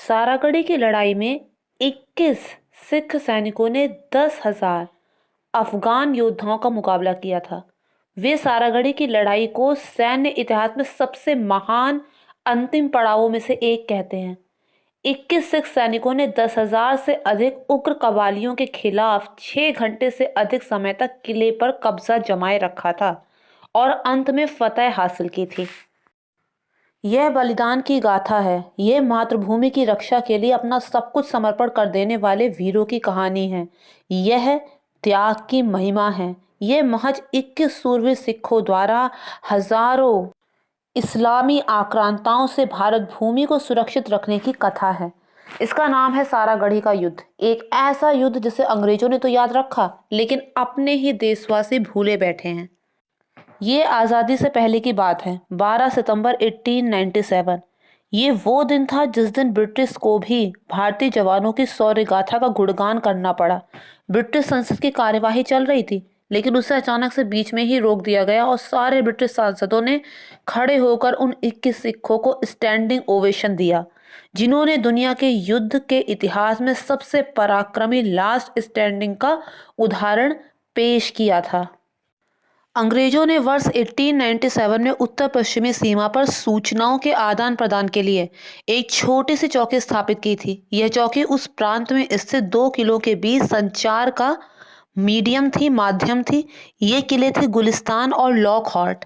सारागढ़ी की लड़ाई में 21 सिख सैनिकों ने 10,000 अफगान योद्धाओं का मुकाबला किया था। वे सारागढ़ी की लड़ाई को सैन्य इतिहास में सबसे महान अंतिम पड़ावों में से एक कहते हैं। 21 सिख सैनिकों ने 10,000 से अधिक उग्र कबालियों के खिलाफ 6 घंटे से अधिक समय तक किले पर कब्जा जमाए रखा था और अंत में फतह हासिल की थी। यह बलिदान की गाथा है। यह मातृभूमि की रक्षा के लिए अपना सब कुछ समर्पण कर देने वाले वीरों की कहानी है। यह त्याग की महिमा है। यह महज 21 सूरवीर सिखों द्वारा हजारों इस्लामी आक्रांताओं से भारत भूमि को सुरक्षित रखने की कथा है। इसका नाम है सारागढ़ी का युद्ध। एक ऐसा युद्ध जिसे अंग्रेजों ने तो याद रखा, लेकिन अपने ही देशवासी भूले बैठे हैं। ये आज़ादी से पहले की बात है, 12 सितंबर 1897। ये वो दिन था जिस दिन ब्रिटिश को भी भारतीय जवानों की शौर्य गाथा का गुणगान करना पड़ा। ब्रिटिश संसद की कार्यवाही चल रही थी, लेकिन उसे अचानक से बीच में ही रोक दिया गया और सारे ब्रिटिश सांसदों ने खड़े होकर उन 21 सिखों को स्टैंडिंग ओवेशन दिया, जिन्होंने दुनिया के युद्ध के इतिहास में सबसे पराक्रमी लास्ट स्टैंडिंग का उदाहरण पेश किया था। अंग्रेजों ने वर्ष 1897 में उत्तर पश्चिमी सीमा पर सूचनाओं के आदान प्रदान के लिए एक छोटी सी चौकी स्थापित की थी। यह चौकी उस प्रांत में स्थित 2 किलों के बीच संचार का माध्यम थी। ये किले थे गुलिस्तान और लॉकहार्ट।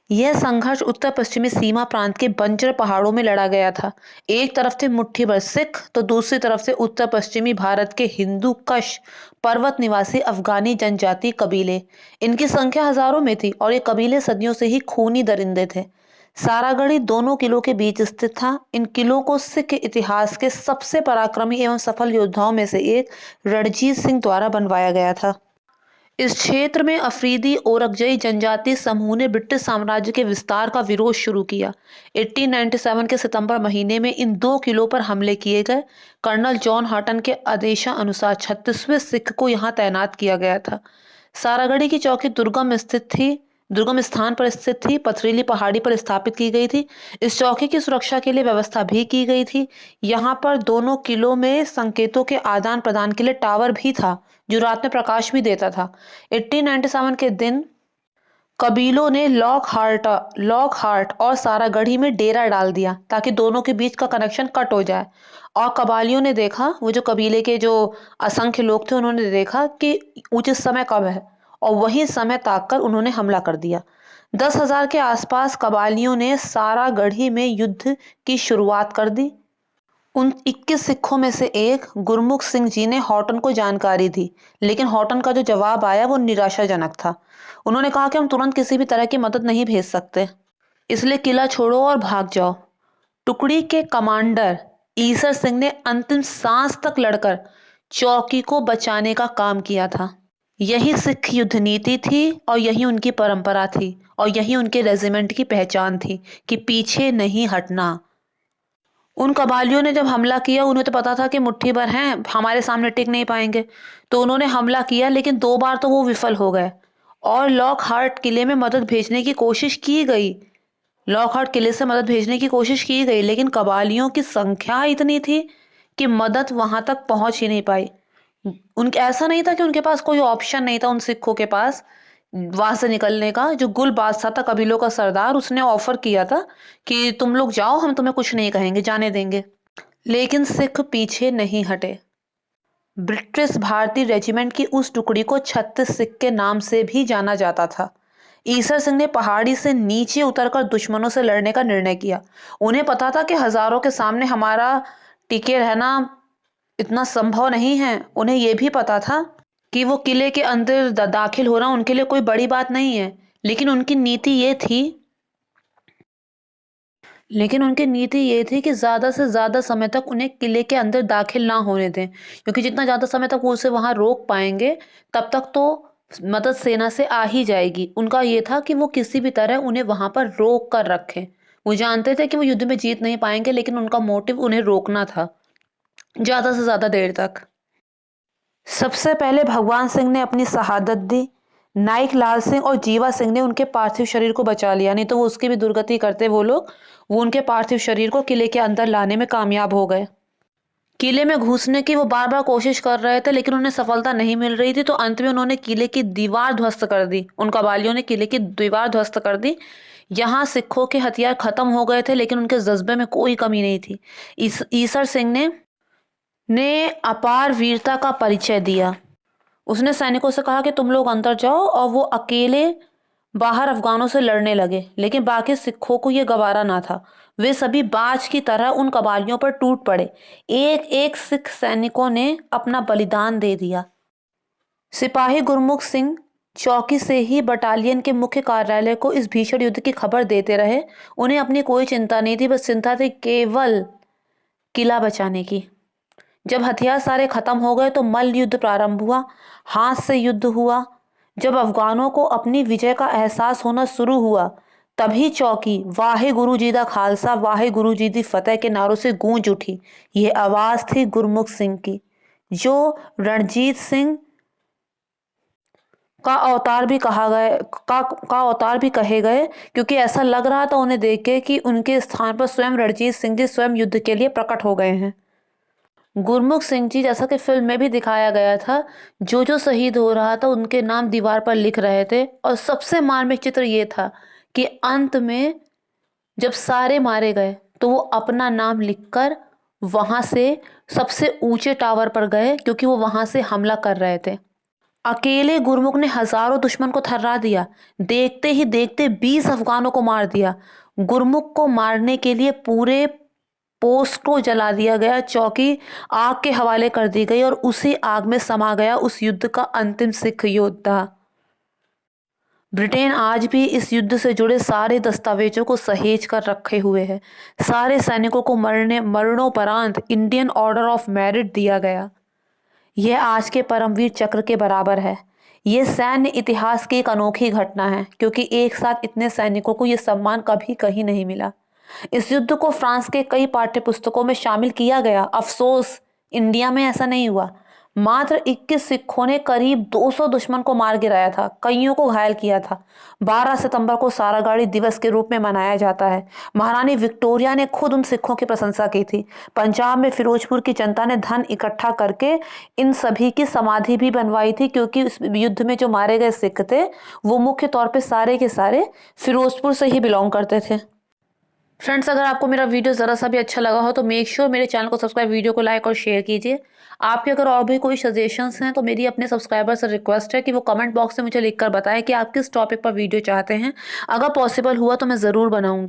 यह संघर्ष उत्तर पश्चिमी सीमा प्रांत के बंजर पहाड़ों में लड़ा गया था। एक तरफ थे मुट्ठी भर सिख, तो दूसरी तरफ से उत्तर पश्चिमी भारत के हिंदू कश पर्वत निवासी अफगानी जनजाति कबीले। इनकी संख्या हजारों में थी और ये कबीले सदियों से ही खूनी दरिंदे थे। सारागढ़ी दोनों किलों के बीच स्थित था। इन किलों को सिख के इतिहास के सबसे पराक्रमी एवं सफल योद्धाओं में से एक रणजीत सिंह द्वारा बनवाया गया था। इस क्षेत्र में अफरीदी ओरकजई जनजातीय समूह ने ब्रिटिश साम्राज्य के विस्तार का विरोध शुरू किया। 1897 के सितंबर महीने में इन 2 किलों पर हमले किए गए। कर्नल जॉन हटन के आदेशानुसार 36वें सिख को यहाँ तैनात किया गया था। सारागढ़ी की चौकी दुर्गम स्थान पर स्थित थी, पथरीली पहाड़ी पर स्थापित की गई थी। इस चौकी की सुरक्षा के लिए व्यवस्था भी की गई थी। यहाँ पर दोनों किलों में संकेतों के आदान प्रदान के लिए टावर भी था, जो रात में प्रकाश भी देता था। 1897 के दिन कबीलों ने लॉकहार्ट और सारागढ़ी में डेरा डाल दिया ताकि दोनों के बीच का कनेक्शन कट हो जाए। और कबालियों ने देखा, वो जो कबीले के जो असंख्य लोग थे, उन्होंने देखा कि उचित समय कब है और वही समय ताक कर उन्होंने हमला कर दिया। 10,000 के आसपास कबालियों ने सारागढ़ी में युद्ध की शुरुआत कर दी। उन 21 सिखों में से एक गुरमुख सिंह जी ने हॉटन को जानकारी दी, लेकिन हॉटन का जो जवाब आया वो निराशाजनक था। उन्होंने कहा कि हम तुरंत किसी भी तरह की मदद नहीं भेज सकते, इसलिए किला छोड़ो और भाग जाओ। टुकड़ी के कमांडर ईसर सिंह ने अंतिम सांस तक लड़कर चौकी को बचाने का काम किया था। यही सिख युद्ध नीति थी और यही उनकी परंपरा थी और यही उनके रेजिमेंट की पहचान थी कि पीछे नहीं हटना। उन कबालियों ने जब हमला किया, उन्हें तो पता था कि मुट्ठी भर हैं, हमारे सामने टिक नहीं पाएंगे, तो उन्होंने हमला किया, लेकिन 2 बार तो वो विफल हो गए और लॉकहार्ट किले में मदद भेजने की कोशिश की गई। लॉकहार्ट किले से मदद भेजने की कोशिश की गई, लेकिन कबालियों की संख्या इतनी थी कि मदद वहां तक पहुंच ही नहीं पाई। उनके ऐसा नहीं था कि उनके पास कोई ऑप्शन नहीं था। उन सिखों के पास वहां से निकलने का, जो गुल बादशाह था कबीलों का सरदार, उसने ऑफर किया था कि तुम लोग जाओ, हम तुम्हें कुछ नहीं कहेंगे, जाने देंगे। लेकिन सिख पीछे नहीं हटे। ब्रिटिश भारतीय रेजिमेंट की उस टुकड़ी को 36 सिख के नाम से भी जाना जाता था। ईसर सिंह ने पहाड़ी से नीचे उतरकर दुश्मनों से लड़ने का निर्णय किया। उन्हें पता था कि हजारों के सामने हमारा टिके रहना इतना संभव नहीं है। उन्हें यह भी पता था कि वो किले के अंदर दाखिल होना उनके लिए कोई बड़ी बात नहीं है, लेकिन उनकी नीति ये थी कि ज़्यादा से ज़्यादा समय तक उन्हें किले के अंदर दाखिल ना होने दें, क्योंकि जितना ज़्यादा समय तक वो उसे वहाँ रोक पाएंगे, तब तक तो मदद सेना से आ ही जाएगी। उनका ये था कि वो किसी भी तरह उन्हें वहाँ पर रोक कर रखें। वो जानते थे कि वो युद्ध में जीत नहीं पाएंगे, लेकिन उनका मोटिव उन्हें रोकना था ज़्यादा से ज़्यादा देर तक। सबसे पहले भगवान सिंह ने अपनी शहादत दी। नाइक लाल सिंह और जीवा सिंह ने उनके पार्थिव शरीर को बचा लिया, नहीं तो वो उसकी भी दुर्गति करते वो लोग। वो उनके पार्थिव शरीर को किले के अंदर लाने में कामयाब हो गए। किले में घुसने की वो बार बार कोशिश कर रहे थे, लेकिन उन्हें सफलता नहीं मिल रही थी। तो अंत में उन्होंने किले की दीवार ध्वस्त कर दी, उन कबालियों ने किले की दीवार ध्वस्त कर दी। यहाँ सिखों के हथियार खत्म हो गए थे, लेकिन उनके जज्बे में कोई कमी नहीं थी। ईसर सिंह ने अपार वीरता का परिचय दिया। उसने सैनिकों से कहा कि तुम लोग अंदर जाओ, और वो अकेले बाहर अफगानों से लड़ने लगे। लेकिन बाकी सिखों को यह गवारा ना था। वे सभी बाज की तरह उन कबालियों पर टूट पड़े। एक एक सिख सैनिकों ने अपना बलिदान दे दिया। सिपाही गुरमुख सिंह चौकी से ही बटालियन के मुख्य कार्यालय को इस भीषण युद्ध की खबर देते रहे। उन्हें अपनी कोई चिंता नहीं थी, बस चिंता थी केवल किला बचाने की। जब हथियार सारे खत्म हो गए तो मल्ल युद्ध प्रारंभ हुआ। हाथ से युद्ध हुआ। जब अफगानों को अपनी विजय का एहसास होना शुरू हुआ, तभी चौकी वाहे गुरु जी दा खालसा वाहे गुरु जी दी फतेह के नारों से गूंज उठी। यह आवाज थी गुरमुख सिंह की, जो रणजीत सिंह का अवतार भी कहा गया का अवतार भी कहे गए, क्योंकि ऐसा लग रहा था उन्हें देख के कि उनके स्थान पर स्वयं रणजीत सिंह जी स्वयं युद्ध के लिए प्रकट हो गए हैं। गुरमुख सिंह जी, जैसा कि फिल्म में भी दिखाया गया था, जो जो शहीद हो रहा था उनके नाम दीवार पर लिख रहे थे। और सबसे मार्मिक चित्र ये था कि अंत में जब सारे मारे गए तो वो अपना नाम लिखकर वहां से सबसे ऊंचे टावर पर गए, क्योंकि वो वहां से हमला कर रहे थे। अकेले गुरमुख ने हजारों दुश्मन को थर्रा दिया। देखते ही देखते 20 अफगानों को मार दिया। गुरमुख को मारने के लिए पूरे पोस्ट को जला दिया गया। चौकी आग के हवाले कर दी गई और उसी आग में समा गया उस युद्ध का अंतिम सिख योद्धा। ब्रिटेन आज भी इस युद्ध से जुड़े सारे दस्तावेजों को सहेज कर रखे हुए है। सारे सैनिकों को मरणोपरांत इंडियन ऑर्डर ऑफ मेरिट दिया गया। यह आज के परमवीर चक्र के बराबर है। यह सैन्य इतिहास की एक अनोखी घटना है, क्योंकि एक साथ इतने सैनिकों को यह सम्मान कभी कहीं नहीं मिला। इस युद्ध को फ्रांस के कई पाठ्य पुस्तकों में शामिल किया गया। अफसोस, इंडिया में ऐसा नहीं हुआ। मात्र 21 सिखों ने करीब 200 दुश्मन को मार गिराया था, कईयों को घायल किया था। 12 सितंबर को सारागाड़ी दिवस के रूप में मनाया जाता है। महारानी विक्टोरिया ने खुद उन सिखों की प्रशंसा की थी। पंजाब में फिरोजपुर की जनता ने धन इकट्ठा करके इन सभी की समाधि भी बनवाई थी, क्योंकि इस युद्ध में जो मारे गए सिख थे वो मुख्य तौर पे सारे के सारे फिरोजपुर से ही बिलोंग करते थे। फ्रेंड्स, अगर आपको मेरा वीडियो ज़रा सा भी अच्छा लगा हो तो मेक श्योर मेरे चैनल को सब्सक्राइब, वीडियो को लाइक और शेयर कीजिए। आपके अगर और भी कोई सजेशंस हैं तो मेरी अपने सब्सक्राइबर से रिक्वेस्ट है कि वो कमेंट बॉक्स में मुझे लिखकर बताएं कि आप किस टॉपिक पर वीडियो चाहते हैं। अगर पॉसिबल हुआ तो मैं ज़रूर बनाऊंगी।